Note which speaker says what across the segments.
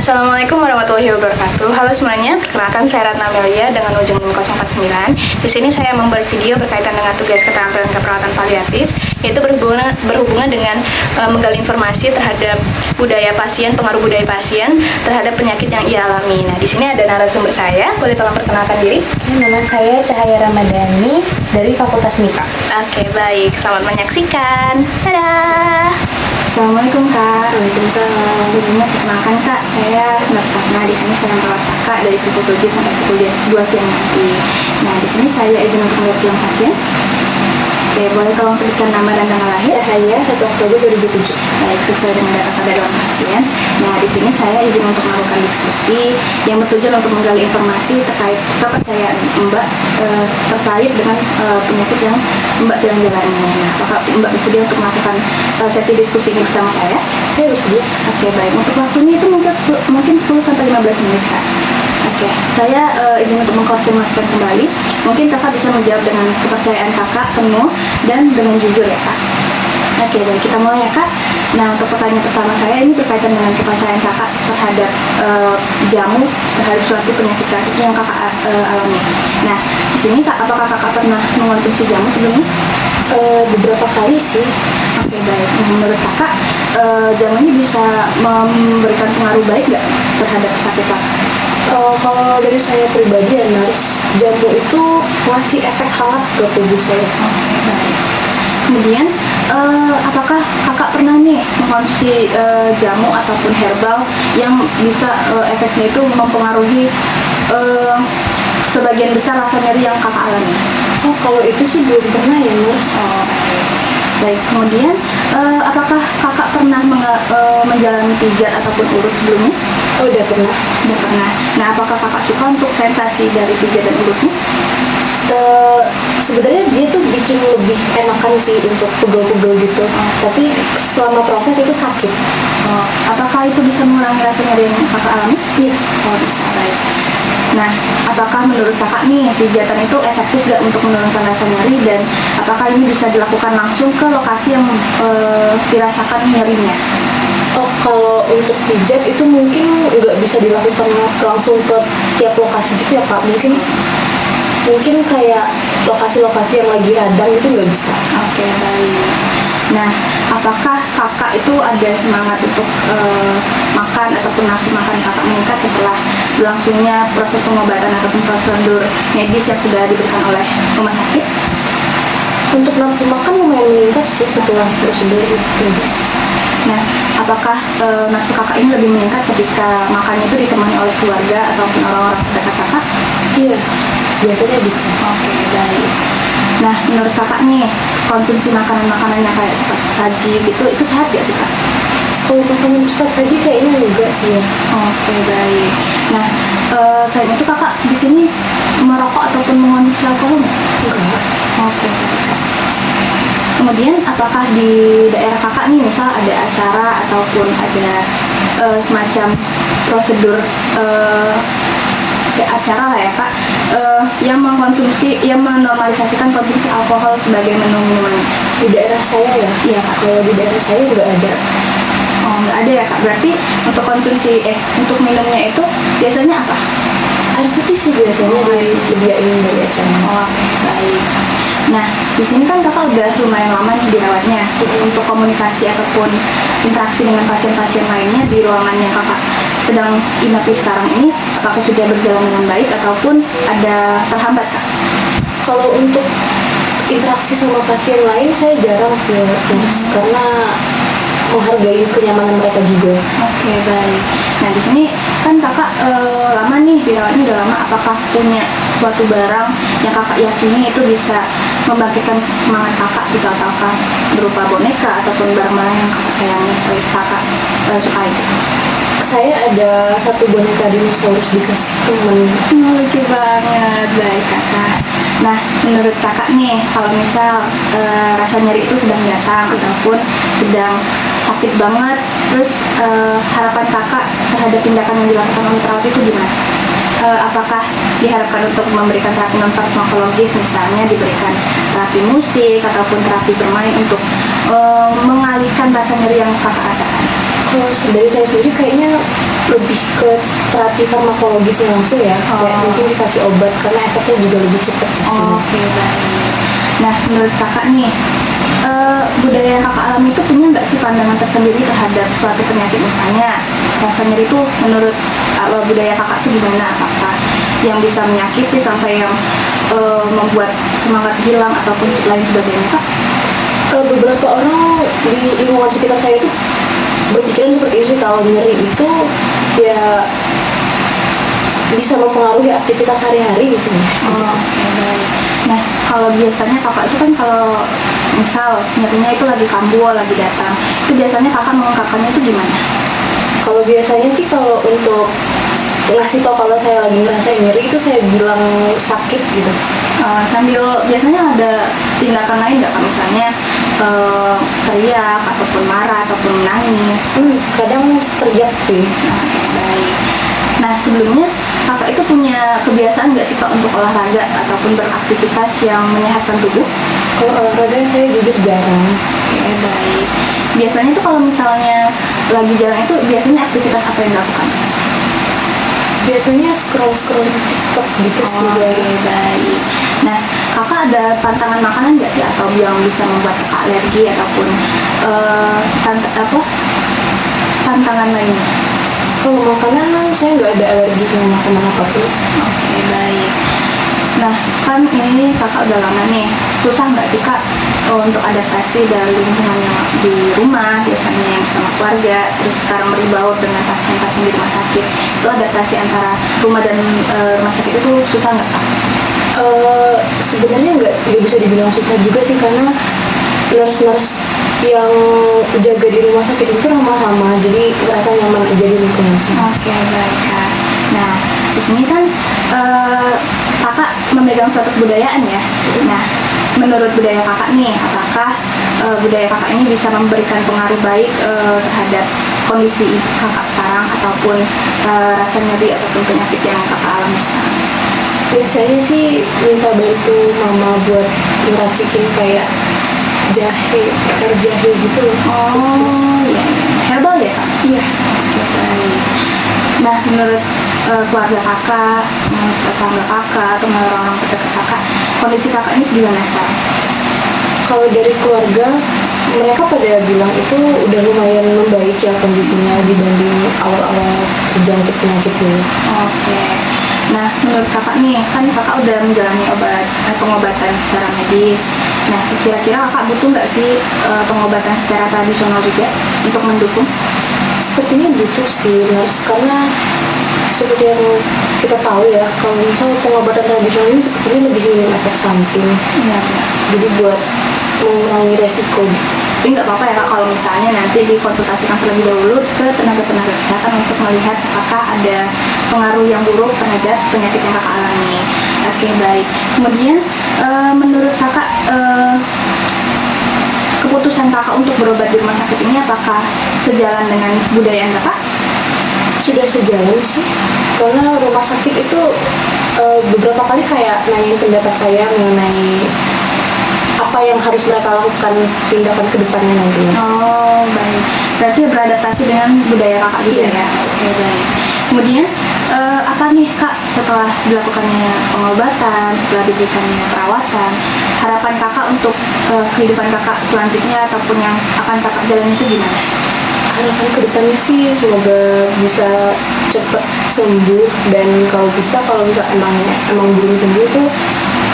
Speaker 1: Assalamualaikum warahmatullahi wabarakatuh. Halo semuanya, perkenalkan saya Ratna Melia dengan ujung 049. Di sini saya membuat video berkaitan dengan tugas keterampilan keperawatan paliatif, yaitu berhubungan dengan menggali informasi terhadap budaya pasien, pengaruh budaya pasien terhadap penyakit yang ia alami. Nah, di sini ada narasumber saya. Boleh tolong perkenalkan diri?
Speaker 2: Nama saya Cahaya Ramadhani dari Fakultas MIPA.
Speaker 1: Oke, baik. Selamat menyaksikan. Dadah. Assalamualaikum Kak.
Speaker 2: Waalaikumsalam.
Speaker 1: Sebelumnya perkenalkan Kak, saya Mas Ratna. Di sini saya merawat Kakak dari pukul 7 sampai pukul 2 siang nanti. Nah, di sini saya izin untuk melihat pulang pasien. Oke, boleh tolong sebutkan nama dan tanggal lahir?
Speaker 2: Cahaya 1 Oktober 2007.
Speaker 1: Baik, sesuai dengan data pada ruang pasien. Nah, di sini saya izin untuk melakukan diskusi yang bertujuan untuk menggali informasi terkait kepercayaan Mbak terkait dengan penyakit yang Mbak sedang jalani. Nah, apakah Mbak bersedia untuk melakukan sesi diskusi ini bersama saya?
Speaker 2: Saya bersedia.
Speaker 1: Oke, baik. Untuk waktunya itu mungkin 10 sampai 15 menit, Kak. Oke, saya izin untuk mengkonfirmasikan kembali. Mungkin Kakak bisa menjawab dengan kepercayaan Kakak penuh dan dengan jujur ya, Kak. Oke, baik, kita mulai ya, Kak. Nah, untuk pertanyaan pertama saya ini berkaitan dengan kepercayaan Kakak terhadap jamu, terhadap suatu penyakit yang Kakak alami. Nah, di sini Kak, apakah Kakak pernah mengonsumsi jamu sebelumnya?
Speaker 2: Beberapa kali sih.
Speaker 1: Oke, baik. Nah, menurut Kakak, jamu ini bisa memberikan pengaruh baik nggak terhadap sakit Kakak?
Speaker 2: Kalau dari saya pribadi ya, nurse, jamu itu ngasih efek hangat ke tubuh saya.
Speaker 1: Oke, baik. Kemudian, apakah Kakak pernah nih mengkonsumsi jamu ataupun herbal yang bisa efeknya itu mempengaruhi sebagian besar rasa nyeri yang Kakak alami?
Speaker 2: Oh, kalau itu sih belum pernah ya, nurse.
Speaker 1: Oh, oke. Baik, kemudian apakah Kakak pernah menjalani pijat ataupun urut sebelumnya?
Speaker 2: Oh, udah pernah.
Speaker 1: Udah pernah. Nah, apakah Kakak suka untuk sensasi dari pijat dan urutnya?
Speaker 2: Sebenarnya dia tuh bikin lebih enakan sih untuk pegel-pegel gitu. Tapi selama proses itu sakit.
Speaker 1: Oh, apakah itu bisa mengurangi rasa nyeri yang Kakak alami?
Speaker 2: Iya.
Speaker 1: Oh, bisa, baik. Nah, apakah menurut Kakak nih pijatan itu efektif gak untuk menurunkan rasa nyeri, dan apakah ini bisa dilakukan langsung ke lokasi yang dirasakan nyerinya?
Speaker 2: Oh, kalau untuk pijat itu mungkin nggak bisa dilakukan langsung ke tiap lokasi gitu ya, Kak. Mungkin kayak lokasi-lokasi yang lagi radang itu nggak bisa.
Speaker 1: Oke, baik. Nah, apakah Kakak itu ada semangat untuk makan ataupun nafsu makan Kakak meningkat setelah berlangsungnya proses pengobatan ataupun prosedur medis yang sudah diberikan oleh rumah sakit?
Speaker 2: Untuk nafsu makan lumayan meningkat sih setelah prosedur medis.
Speaker 1: Nah, apakah nafsu Kakak ini lebih meningkat ketika makannya itu ditemani oleh keluarga ataupun orang-orang terdekat Kakak?
Speaker 2: Iya, biasanya gitu.
Speaker 1: Oke, baik. Nah, menurut Kakak nih, konsumsi makanan-makanan yang kayak cepat saji gitu, itu sehat gak sih, Kak?
Speaker 2: Kalau makanan cepat saji kayaknya enggak sih ya.
Speaker 1: Oke, baik. Nah, selain itu Kakak di sini merokok ataupun mengonsumsi alkohol nggak?
Speaker 2: Enggak.
Speaker 1: Oke, baik. Kemudian, apakah di daerah Kakak nih, misal ada acara ataupun ada semacam prosedur acara lah ya, Kak, yang menormalisasikan konsumsi alkohol sebagai menu minuman?
Speaker 2: Di daerah saya ya?
Speaker 1: Iya, Kak.
Speaker 2: Kalau di daerah saya nggak ada.
Speaker 1: Oh, nggak ada ya, Kak. Berarti untuk minumnya itu biasanya apa?
Speaker 2: Air putih sih biasanya disediain dari acara.
Speaker 1: Oh, baik. Nah, di sini kan Kakak udah lumayan lama nih dirawatnya. Untuk komunikasi ataupun interaksi dengan pasien-pasien lainnya di ruangan yang Kakak sedang inapi sekarang ini, apakah sudah berjalan dengan baik ataupun ada terhambat, Kak?
Speaker 2: Kalau untuk interaksi sama pasien lain saya jarang sih, karena menghargai kenyamanan mereka juga.
Speaker 1: Oke, baik. Nah, di sini kan Kakak lama nih dirawatnya, udah lama. Apakah punya suatu barang yang Kakak yakini itu bisa membangkitkan semangat Kakak gitu, ataukah berupa boneka ataupun barang-barang yang Kakak sayangi atau Kakak sukai?
Speaker 2: Saya ada satu boneka dinosaurus dikasih temen.
Speaker 1: Lucu banget, baik Kakak. Nah, menurut Kakak nih, kalau misal rasa nyeri itu sedang datang ataupun sedang sakit banget, terus harapan Kakak terhadap tindakan yang dilakukan oleh perawat itu gimana? Apakah diharapkan untuk memberikan terapi non-farmakologis, misalnya diberikan terapi musik ataupun terapi bermain untuk mengalihkan rasa nyeri yang Kakak rasakan?
Speaker 2: Kalau dari saya sendiri kayaknya lebih ke terapi farmakologisnya langsung ya, kayak mungkin dikasih obat karena efeknya juga lebih cepat pastinya.
Speaker 1: Oke, baik. Nah, menurut kakak nih, budaya yang kakak alami itu punya nggak sih pandangan tersendiri terhadap suatu penyakit, misalnya rasa nyeri itu menurut budaya kakak itu gimana? Apakah yang bisa menyakiti sampai yang membuat semangat hilang ataupun lain sebagainya, Kak?
Speaker 2: Beberapa orang di lingkungan sekitar saya itu berpikiran seperti itu, kalau nyeri itu ya bisa mempengaruhi aktivitas sehari-hari gitu ya.
Speaker 1: Oke, baik. Nah, kalau biasanya kakak itu kan kalau misal nyerinya itu lagi kambuh, lagi datang, itu biasanya kakak mengungkapkannya itu gimana?
Speaker 2: Kalau biasanya sih kalau untuk ngasih tau kalau saya lagi ngerasain nyeri itu saya bilang sakit gitu.
Speaker 1: Sambil biasanya ada tindakan lain nggak, Kak? Misalnya teriak ataupun marah ataupun nangis?
Speaker 2: Kadang teriak sih.
Speaker 1: Baik. Nah, sebelumnya kakak itu punya kebiasaan nggak sih, Kak, untuk olahraga ataupun beraktivitas yang menyehatkan tubuh?
Speaker 2: Kalau olahraga saya jujur jarang.
Speaker 1: Oke, baik. Biasanya tuh kalau misalnya lagi jarang itu biasanya aktivitas apa yang dilakukan?
Speaker 2: Biasanya scroll TikTok gitu sih.
Speaker 1: Baik. Nah, kakak ada pantangan makanan nggak sih atau yang bisa membuat kakak alergi ataupun pantangan lainnya?
Speaker 2: Kalau makanan saya nggak ada alergi sama makanan apapun.
Speaker 1: Oke, baik. Nah, kan ini kakak udah lama nih, susah nggak sih, Kak, untuk adaptasi dari lingkungan yang di rumah, biasanya yang sama keluarga, terus sekarang berbaur dengan pasien-pasien di rumah sakit, itu adaptasi antara rumah dan rumah sakit itu susah nggak, Kak?
Speaker 2: Sebenarnya nggak bisa dibilang susah juga sih, karena nurse-nurse yang jaga di rumah sakit itu ramah-ramah, jadi ngerasa nyaman aja di lingkungan sini.
Speaker 1: Oke, baik, Kak. Nah, di sini kan kakak memegang suatu kebudayaan ya. Nah, menurut budaya kakak nih, apakah budaya kakak ini bisa memberikan pengaruh baik terhadap kondisi kakak sekarang ataupun rasa nyeri ataupun penyakit yang kakak alami sekarang?
Speaker 2: Biasanya sih minta bantu mama buat ngeracikin kayak jahe, air jahe gitu loh.
Speaker 1: Oh, iya. Herbal ya, Kak?
Speaker 2: Iya.
Speaker 1: Baik. Nah, menurut keluarga kakak, menurut tetangga kakak, atau menurut orang terdekat kakak, kondisi kakak ini gimana sekarang?
Speaker 2: Kalau dari keluarga, mereka pada bilang itu udah lumayan membaik ya kondisinya dibanding awal-awal terjangkit penyakit ini.
Speaker 1: Oke. Nah, menurut kakak nih, kan kakak udah menjalani pengobatan secara medis. Nah, kira-kira kakak butuh nggak sih pengobatan secara tradisional juga untuk mendukung?
Speaker 2: Sepertinya butuh sih, nurse, karena seperti yang kita tahu ya, kalau misal pengobatan tradisional ini sebetulnya lebih minim efek samping.
Speaker 1: Iya.
Speaker 2: Jadi buat mengurangi resiko.
Speaker 1: Tapi nggak apa-apa ya, Kak, kalau misalnya nanti dikonsultasikan terlebih dahulu ke tenaga-tenaga kesehatan untuk melihat apakah ada pengaruh yang buruk terhadap penyakit yang kakak alami. Oke, baik. Kemudian menurut kakak keputusan kakak untuk berobat di rumah sakit ini apakah sejalan dengan budaya kakak?
Speaker 2: Sudah sejalan sih, karena rumah sakit itu beberapa kali kayak nanyain pendapat saya mengenai apa yang harus mereka lakukan tindakan ke depannya nantinya.
Speaker 1: Oh, baik. Berarti beradaptasi dengan budaya kakak juga ya? Oke, baik. Kemudian apa nih, Kak, setelah dilakukannya pengobatan, setelah diberikannya perawatan, harapan kakak untuk kehidupan kakak selanjutnya ataupun yang akan kakak jalani itu gimana?
Speaker 2: Harapan kedepannya sih semoga bisa cepat sembuh, dan kalau bisa emang belum sembuh tuh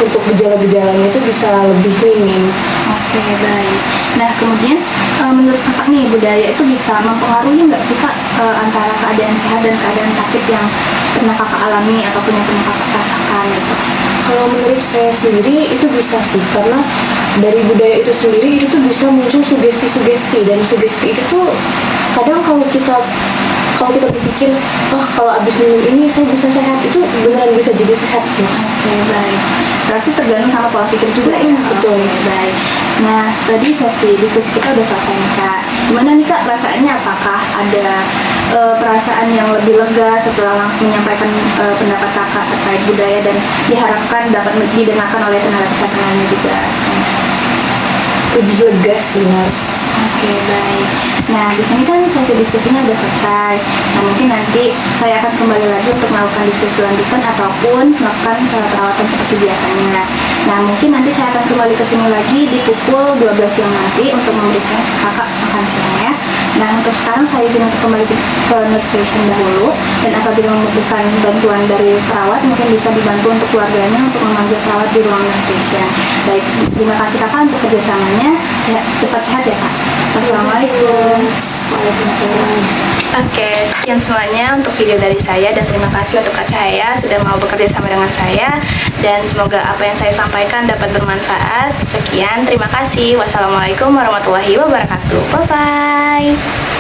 Speaker 2: untuk gejala-gejalanya itu bisa lebih minim.
Speaker 1: Oke, baik. Nah, kemudian menurut kakak nih, budaya itu bisa mempengaruhi nggak sih, Kak, antara keadaan sehat dan keadaan sakit yang pernah kakak alami ataupun yang pernah kakak rasakan gitu?
Speaker 2: Kalau menurut saya sendiri itu bisa sih, karena dari budaya itu sendiri itu tuh bisa muncul sugesti-sugesti, dan sugesti itu tuh kadang kalau kita berpikir, oh kalau abis minum ini saya bisa sehat, itu beneran bisa jadi sehat, Mas.
Speaker 1: Oke, baik. Berarti tergantung sama pola pikir juga ya?
Speaker 2: Betul.
Speaker 1: Oke, baik. Nah, tadi sesi diskusi kita udah selesai nih, Kak. Gimana nih, Kak, perasaannya? Apakah ada perasaan yang lebih lega setelah menyampaikan pendapat kakak terkait budaya dan diharapkan dapat didengarkan oleh tenaga kesehatan lainnya juga?
Speaker 2: lebih lega sih Nars.
Speaker 1: Oke, baik. Nah, di sini kan sesi diskusinya udah selesai. Nah, mungkin nanti saya akan kembali lagi untuk melakukan diskusi lanjutan ataupun melakukan perawatan seperti biasanya. Nah, mungkin nanti saya akan kembali ke sini lagi di pukul 12 siang nanti untuk memberikan kakak makan siangnya. Nah, untuk sekarang saya izin untuk kembali ke nurse station dahulu. Dan apabila membutuhkan bantuan dari perawat, mungkin bisa dibantu untuk keluarganya untuk memanggil perawat di ruang nurse station. Baik, terima kasih kakak untuk kerjasamanya. Cepat sehat ya kak. Wassalamualaikum.
Speaker 2: Waalaikumsalam.
Speaker 1: Oke, sekian semuanya untuk video dari saya dan terima kasih untuk Kak Cahaya sudah mau bekerja sama dengan saya dan semoga apa yang saya sampaikan dapat bermanfaat. Sekian, terima kasih. Wassalamualaikum warahmatullahi wabarakatuh. Bye-bye.